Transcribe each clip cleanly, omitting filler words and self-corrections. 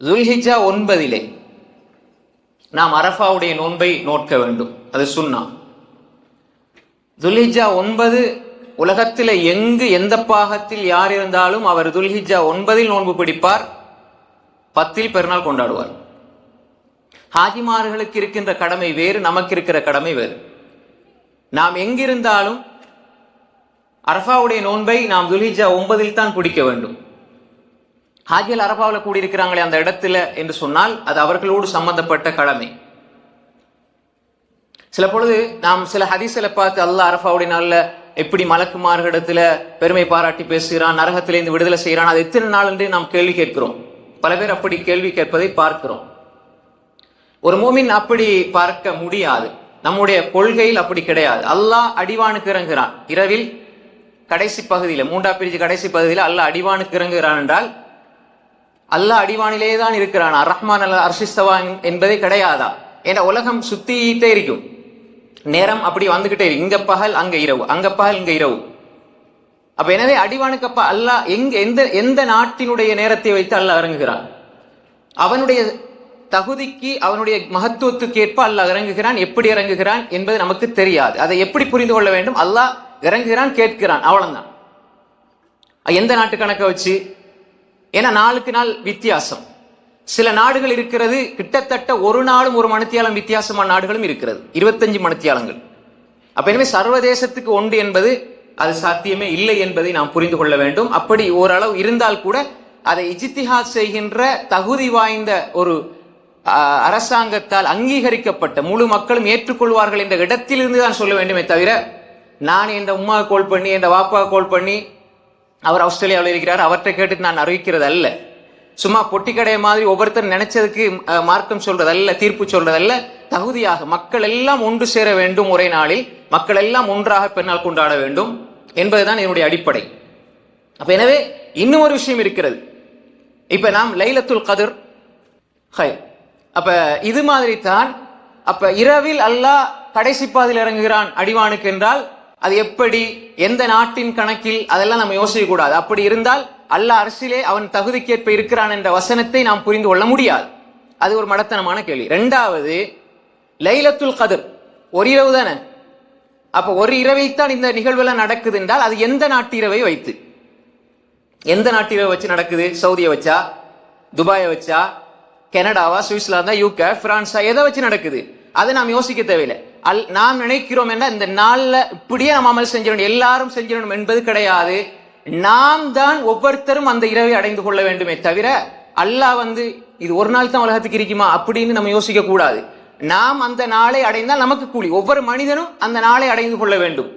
துல்ஹிஜ்ஜா 9 நாம் அரஃபாவுடைய நோன்பை நோட்க வேண்டும். அது சுன்னா. துல்ஹிஜ்ஜா 9 உலகத்தில் எங்கு எந்த பாகத்தில் யார் இருந்தாலும் அவர் துல்ஹிஜ்ஜா 9 நோன்பு பிடிப்பார், 10 பெருநாள் கொண்டாடுவார். ஹாஜிமார்களுக்கு இருக்கின்ற கடமை வேறு, நமக்கு இருக்கிற கடமை வேறு. நாம் எங்கிருந்தாலும் அரஃபாவுடைய நோன்பை நாம் துல்ஹிஜ்ஜா 9 தான் பிடிக்க வேண்டும். ஹாஜிகள் அரஃபாவில் கூடியிருக்கிறாங்களே அந்த இடத்துல என்று சொன்னால் அது அவர்களோடு சம்பந்தப்பட்ட கடமை. சில பொழுது நாம் சில ஹதீஸ்களை பார்த்து அல்லாஹ் அரஃபாவுடைய நாள்ல எப்படி மலக்குமார்களிடத்துல பெருமை பாராட்டி பேசுகிறான், நரகத்திலிருந்து விடுதலை செய்கிறான், அது எத்தனை நாள் என்று நாம் கேள்வி கேட்கிறோம். பல பேர் அப்படி கேள்வி கேட்பதை பார்க்கிறோம். ஒரு மூமின் அப்படி பார்க்க முடியாது. நம்முடைய கொள்கையில் அப்படி கிடையாது. அல்லாஹ் அடிவானுக்கு இறங்குகிறான் இரவில் கடைசி பகுதியில், 3ஆம் பிரிவு கடைசி பகுதியில் அல்லாஹ் அடிவானுக்கு இறங்குகிறான் என்றால் அல்லாஹ் அடிவானிலே தான் இருக்கிறான். ரஹ்மான் அல்ல அர்ஷிஸ்தவா என்பதே கிடையாதா? ஏன்னா உலகம் சுத்திட்டே இருக்கும், நேரம் அப்படி வந்துகிட்டே இருக்கு. இங்க பகல் அங்க இரவு, அங்க பகல் இங்க இரவு. அப்ப எனவே அடிவானுக்கு அப்ப அல்லாஹ் எந்த நாட்டினுடைய நேரத்தை வைத்து அல்லாஹ் இறங்குகிறான், அவனுடைய தகுதிக்கு அவனுடைய மகத்துவத்துக்கு ஏற்ப அல்லாஹ் இறங்குகிறான். எப்படி இறங்குகிறான் என்பது நமக்கு தெரியாது. அதை எப்படி புரிந்து கொள்ள வேண்டும்? அல்லாஹ் இறங்குகிறான், கேட்கிறான், அவ்வளவுதான். எந்த நாட்டு கணக்கை வச்சு? ஏன்னா நாளுக்கு நாள் வித்தியாசம். சில நாடுகள் இருக்கிறது கிட்டத்தட்ட ஒரு நாளும் ஒரு மணித்தியாலம் வித்தியாசமான நாடுகளும் இருக்கிறது, 25 மணித்தியாலங்கள். அப்ப எனவே சர்வதேசத்துக்கு ஒன்று என்பது அது சாத்தியமே இல்லை என்பதை நாம் புரிந்து கொள்ள வேண்டும். அப்படி ஓரளவு இருந்தால் கூட அதை இஜ்திஹாத் செய்கின்ற தகுதி வாய்ந்த ஒரு அரசாங்கத்தால் அங்கீகரிக்கப்பட்ட முழு மக்களும் ஏற்றுக்கொள்வார்கள் என்ற இடத்திலிருந்து தான் சொல்ல வேண்டுமே தவிர, நான் என் உம்மா கோல் பண்ணி என் வாப்பா கோல் பண்ணி அவர் ஆஸ்திரேலியாவில் இருக்கிறார் அவற்றை கேட்டு நான் அறிவிக்கிறது அல்ல. சும்மா பொட்டி கடைய மாதிரி ஒவ்வொருத்தர் நினைச்சதுக்கு மார்க்கம் சொல்றது அல்ல, தீர்ப்பு சொல்றது அல்ல. தகுதியாக மக்கள் எல்லாம் ஒன்று சேர வேண்டும், ஒரே நாளில் மக்கள் எல்லாம் ஒன்றாக பெருநாள் கொண்டாட வேண்டும் என்பதுதான் என்னுடைய அடிப்படை. அப்ப எனவே இன்னும் ஒரு விஷயம் இருக்கிறது. இப்ப நாம் லைலத்துல் கத்ர், அப்ப இது மாதிரி தான். அப்ப இரவில் அல்லாஹ் கடைசி பாதியில் இறங்குகிறான் அடிவானுக்கு என்றால் அது எப்படி, எந்த நாட்டின் கணக்கில், அதெல்லாம் நம்ம யோசிக்க கூடாது. அப்படி இருந்தால் அல்லாஹ் அரசிலே அவன் தகுதிக்கேற்ப இருக்கிறான் என்ற வசனத்தை நாம் புரிந்து கொள்ள முடியாது. அது ஒரு மடத்தனமான கேள்வி. 2வது, லைலத்துல் கத்ர் ஒரு இரவு தானே. அப்ப ஒரு இரவைத்தான் இந்த நிகழ்வெல்லாம் நடக்குது என்றால் அது எந்த நாட்டு இரவை வைத்து, எந்த நாட்டு இரவை வச்சு நடக்குது? சவுதியை வச்சா, துபாயை வச்சா, கனடாவா, சுவிட்சர்லாந்தா, யூகே, பிரான்ஸா, எதை வச்சு நடக்குது? அதை நாம் யோசிக்க தேவையில்லை. நாம் நினைக்கிறோம் என்ற இந்த நாள்ல இப்படியே நாம் அமல் செஞ்சிடணும், எல்லாரும் செஞ்சிடணும் என்பது கிடையாது. நாம் தான் ஒவ்வொருத்தரும் அந்த இரவை அடைந்து கொள்ள வேண்டுமே தவிர அல்லாஹ் இது ஒரு நாள் தான் உலகத்துக்கு இருக்குமா அப்படின்னு நம்ம யோசிக்க கூடாது. நாம் அந்த நாளை அடைந்தால் நமக்கு கூலி. ஒவ்வொரு மனிதனும் அந்த நாளை அடைந்து கொள்ள வேண்டும்.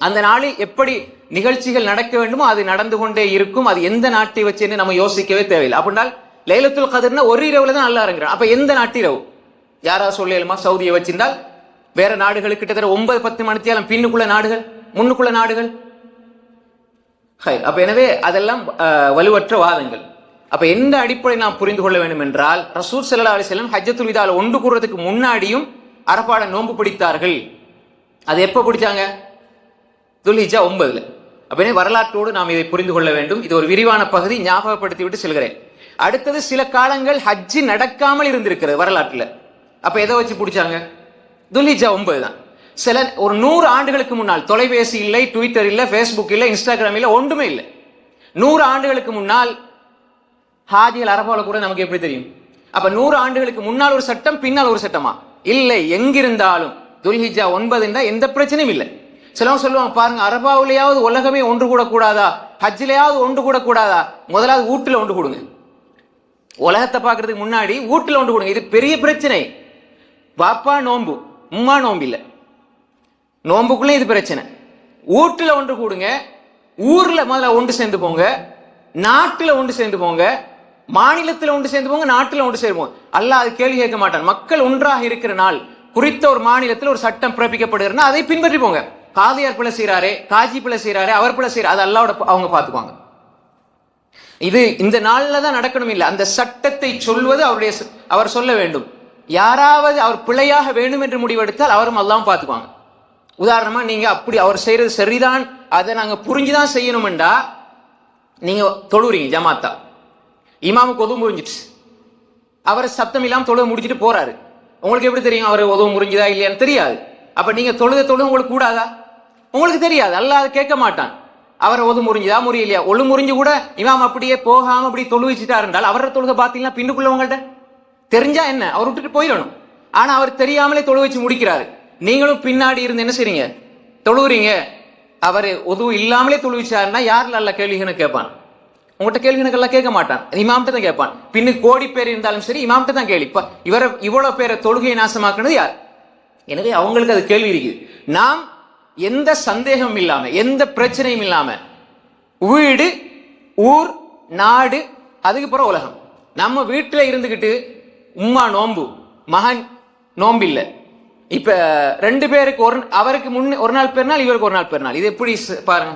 அந்த நாளில் எப்படி நிகழ்ச்சிகள் நடக்க வேண்டுமோ அது நடந்து கொண்டே இருக்கும். அது எந்த நாட்டை வச்சுன்னு நம்ம யோசிக்கவே தேவையில்லை. அப்படின்னால் லைலத்துல் கத்ர்னா ஒரு இரவுல தான் அல்லாஹ் இறங்குறான். அப்ப எந்த நாட்டு இரவு? யாராவது சொல்லலுமா? சவுதியை வச்சிருந்தால் வேற நாடுகள் கிட்டத்தட்ட 9-10 மணித்தியாலம் பின்னுக்குள்ள நாடுகள், முன்னுக்குள்ள நாடுகள். அப்ப எனவே அதெல்லாம் வலுவற்ற வாதங்கள். அப்ப எந்த அடிப்படை நாம் புரிந்து கொள்ள வேண்டும் என்றால், ரசூல் ஸல்லல்லாஹு அலைஹி வஸல்லம் ஹஜ்ஜத்துல் விதால ஒன்று கூடுறதுக்கு முன்னாடியும் அரஃபாட நோன்பு பிடித்தார்கள். அது எப்ப பிடிச்சாங்க? துல்ஹிஜ்ஜா 9. அப்ப வரலாற்றோடு நாம் இதை புரிந்து கொள்ள வேண்டும். இது ஒரு விரிவான பகுதி, ஞாபகப்படுத்தி விட்டு செல்கிறேன். அடுத்தது, சில காலங்கள் ஹஜ்ஜி நடக்காமல் இருந்திருக்கிறது வரலாற்றுல. அப்ப எதை வச்சு பிடிச்சாங்க? துல்ஹிஜ்ஜா 9 தான். சில ஒரு 100 ஆண்டுகளுக்கு முன்னால் தொலைபேசி இல்லை, ட்விட்டர் இல்லை, ஃபேஸ்புக் இல்லை, இன்ஸ்டாகிராம் இல்லை, ஒன்றுமே இல்லை. 100 ஆண்டுகளுக்கு முன்னால் ஹாஜிகள் அரஃபால கூட நமக்கு எப்படி தெரியும்? அப்ப 100 ஆண்டுகளுக்கு முன்னால் ஒரு சட்டம், பின்னால் ஒரு சட்டமா? இல்லை. எங்கிருந்தாலும் துல்ஹிஜ்ஜா 9 எந்த பிரச்சனையும் இல்லை. சிலவங்க சொல்லுவாங்க, பாருங்க அரஃபாவிலேயாவது உலகமே ஒன்று கூட கூடாதா, ஹஜ்ஜிலேயாவது ஒன்று கூட கூடாதா? முதலாவது வீட்டுல ஒன்று கூடுங்க. உலகத்தை பார்க்கறதுக்கு முன்னாடி வீட்டுல ஒன்று கூடுங்க. இது பெரிய பிரச்சனை. வாப்பா நோம்பு, உம்மா நோம்பு இல்லை, நோம்புக்குள்ளே இது பிரச்சனை. வீட்டுல ஒன்று கூடுங்க, ஊர்ல முதல்ல ஒன்று சேர்ந்து போங்க, நாட்டுல ஒன்று சேர்ந்து போங்க, மாநிலத்தில் ஒன்று சேர்ந்து போங்க, நாட்டுல ஒன்று சேர்ந்து. அல்லாஹ் அது கேள்வி கேட்க மாட்டான். மக்கள் ஒன்றாக இருக்கிற நாள் குறித்த ஒரு மாநிலத்தில் ஒரு சட்டம் பிறப்பிக்கப்படுகிறனா அதை பின்பற்றி போங்க. காதியார் பிள்ளை செய்யறாரே, காஜி பிள்ளை செய்யறாரே, அவர் பிள்ளை செய்யறாரு, அது அல்லாஹ்வோட அவங்க பார்த்துக்குவாங்க. இது இந்த நாள்ல தான் நடக்கணும் இல்லை. அந்த சட்டத்தை சொல்வது அவர் சொல்ல வேண்டும். யாராவது அவர் பிழையாக வேண்டும் என்று முடிவெடுத்தால் அவரும் அல்லாஹ்வும் பார்த்துக்குவாங்க. உதாரணமா, நீங்க அப்படி அவர் செய்யறது சரிதான், அதை நாங்க புரிஞ்சுதான் செய்யணும்டா, நீங்க தொழுறீங்க ஜமாத்தா, இமாமுக்கு ஒது புரிஞ்சிட்டு அவர் சத்தம் இல்லாம தொழுகை முடிச்சிட்டு போறாரு. உங்களுக்கு எப்படி தெரியும் அவர் உதவு முறிஞ்சுதா இல்லையான்னு தெரியாது. அப்ப நீங்க தொழுகை உங்களுக்கு கூடாதா? உங்களுக்கு தெரியாது. அல்லாஹ் கேட்க மாட்டான் அவர் உதவு முறிஞ்சுதா முறியலையா. ஒழு முறிஞ்சு கூட இமாம் அப்படியே போகாம அப்படி தொழுவிச்சுட்டா இருந்தால் அவரோட தொழுகை பாத்தீங்கன்னா பின்னுக்குள்ளவங்கள்ட்ட தெரிஞ்சா என்ன, அவர் விட்டுட்டு போயிடணும். ஆனா அவர் தெரியாமலே தொழு வச்சு முடிக்கிறாரு. நீங்களும் பின்னாடி இருந்து என்ன செய்றீங்க, தொழுவுறீங்க. அவர் உதவு இல்லாமலே தொழுவிச்சாருன்னா யாருல அல்ல கேள்வின்னு கேட்பான். உங்கள்கிட்ட கேள்வினக்கெல்லாம் கேட்க மாட்டான், இமாம்கிட்ட தான் கேட்பான். பின்னு கோடி பேர் இருந்தாலும் சரி இமாம்கிட்ட தான் கேள்வி. இவரை இவ்வளவு பேரை தொழுகையை நாசமாக்குனது யார்? எனவே அவங்களுக்கு அது கேள்வி இருக்குது. நாம் எந்த சந்தேகம் இல்லாம எந்த பிரச்சனையும் இல்லாம வீடு, ஊர், நாடு, அதுக்கு பிறகு உலகம். நம்ம வீட்டுல இருந்துகிட்டு உம்மா நோம்பு, மகன் நோம்பு இல்ல. இப்ப 2 பேருக்கு அவருக்கு முன்ன ஒரு நாள் பெருநாள், இவருக்கு ஒரு நாள் பெருநாள். இது எப்படி பாருங்க,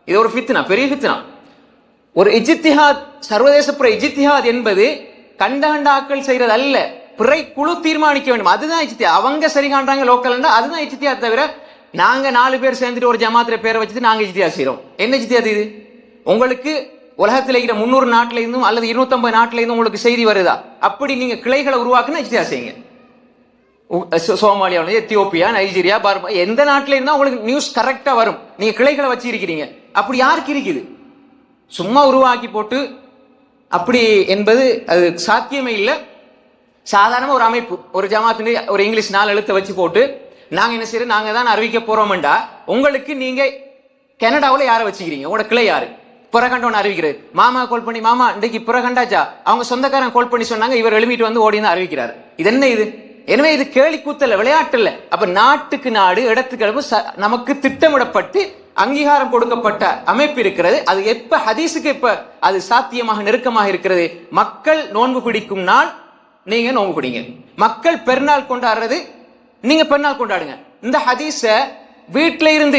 இது ஒரு ஃபித்னா, பெரிய ஃபித்னா. ஒரு இஜ்திஹாத், சர்வதேச புற இஜ்திஹாத் என்பது கண்டாக்கள் செய்யறது அல்ல, பிறை குழு தீர்மானிக்க வேண்டும். அதுதான் இஜ்திஹாத். அவங்க சரி காண்றாங்க லோக்கல், அதுதான் இஜ்திஹாத். தவிர நாங்க 4 பேர் சேர்ந்துட்டு ஒரு ஜமாத்துல பேரை வச்சுட்டு நாங்க இஜ்திஹாத் செய்யறோம். என்ன இஜ்திஹாத் இது? உங்களுக்கு உலகத்தில் இருக்கிற 300 நாட்டில இருந்தும் அல்லது 250 நாட்டில இருந்தும் உங்களுக்கு செய்தி வருதா? அப்படி நீங்க கிளைகளை உருவாக்குனா இஜ்திஹாத் செய்யுங்க. சோமாலியா, எத்தியோப்பியா, நைஜீரியா, பார்மா, எந்த நாட்டில இருந்தா உங்களுக்கு நியூஸ் கரெக்டா வரும். நீங்க கிளைகளை வச்சிருக்கிறீங்க. அப்படி யாருக்கு இருக்குது? சும்மா உருவாக்கி போட்டு அப்படி என்பது அது சாத்தியமே இல்லை. சாதாரண ஒரு அமைப்பு, ஒரு ஜமாத்து ஒரு இங்கிலீஷ் 4 எழுத்தை வச்சு போட்டு நாங்க என்ன செய்யறோம், நாங்க தான் அறிவிக்க போறோம்டா, உங்களுக்கு நீங்க கனடாவில் யாரை வச்சுக்கிறீங்க? உங்களோட கிளை யாரு? புறகண்டோன்னு அறிவிக்கிறது. மாமா கால் பண்ணி, மாமா இன்றைக்கு புறகண்டாச்சா, அவங்க சொந்தக்காரன் கால் பண்ணி சொன்னாங்க, இவர் எழுமிட்டு வந்து ஓடி தான் அறிவிக்கிறார். இது என்ன இது? எனவே இது கேலி கூத்தல்ல, விளையாட்டு இல்ல. அப்ப நாட்டுக்கு நாடு, இடத்துக்கு நமக்கு திட்டமிடப்பட்டு அங்கீகாரம் கொடுக்கப்பட்ட அமைப்பு இருக்கிறது. அது எப்ப ஹதீஸுக்கு எப்ப அது சாத்தியமாக நெருக்கமாக இருக்கிறது? மக்கள் நோன்பு பிடிக்கும் நாள் நீங்க நோன்பு பிடிங்க, மக்கள் பெருநாள் கொண்டாடுறது நீங்க பெருநாள் கொண்டாடுங்க. இந்த ஹதீஸ வீட்டில இருந்து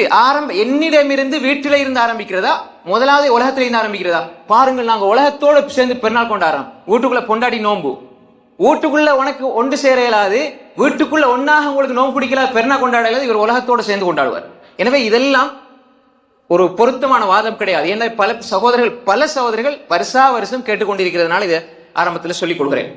என்னிடமிருந்து வீட்டில இருந்து ஆரம்பிக்கிறதா, முதலாவது உலகத்தில இருந்து ஆரம்பிக்கிறதா? பாருங்கள், நாங்க உலகத்தோடு சேர்ந்து பெருநாள் கொண்டாடுறோம். வீட்டுக்குள்ள பொண்டாடி நோன்பு, வீட்டுக்குள்ள உனக்கு ஒன்று சேர இயலாது, வீட்டுக்குள்ள ஒன்னாக உங்களுக்கு நோன்பு பிடிக்கல, பெருநாள் கொண்டாட இயலாது, இவர் உலகத்தோடு சேர்ந்து கொண்டாடுவார். எனவே இதெல்லாம் ஒரு பொருத்தமான வாதம் கிடையாது. ஏன்னா பல சகோதரர்கள் வருஷா வருஷம் கேட்டுக்கொண்டிருக்கிறதுனால இதை ஆரம்பத்தில் சொல்லிக் கொள்கிறேன்.